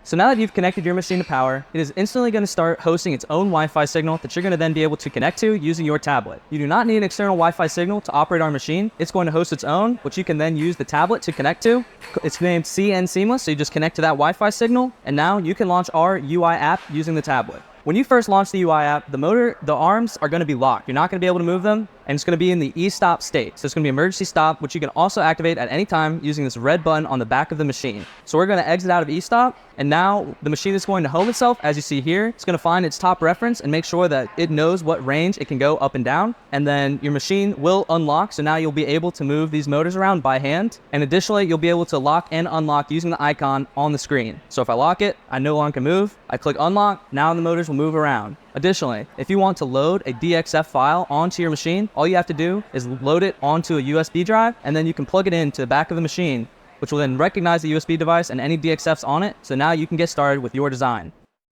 So now that you've connected your machine to power, it is instantly going to start hosting its own Wi-Fi signal that you're going to then be able to connect to using your tablet. You do not need an external Wi-Fi signal to operate our machine. It's going to host its own, which you can then use the tablet to connect to. It's named CN Seamless, so you just connect to that Wi-Fi signal, and now you can launch our UI app using the tablet. When you first launch the UI app, the arms are going to be locked. You're not going to be able to move them, and it's going to be in the e-stop state. So it's going to be emergency stop, which you can also activate at any time using this red button on the back of the machine. So we're going to exit out of e-stop, and now the machine is going to home itself. As you see here, it's going to find its top reference and make sure that it knows what range it can go up and down, and then your machine will unlock. So now you'll be able to move these motors around by hand, and additionally, you'll be able to lock and unlock using the icon on the screen. So if I lock it, I no longer can move. I click unlock, now the motors will move around. Additionally, if you want to load a DXF file onto your machine, all you have to do is load it onto a USB drive, and then you can plug it into the back of the machine, which will then recognize the USB device and any DXFs on it. So now you can get started with your design.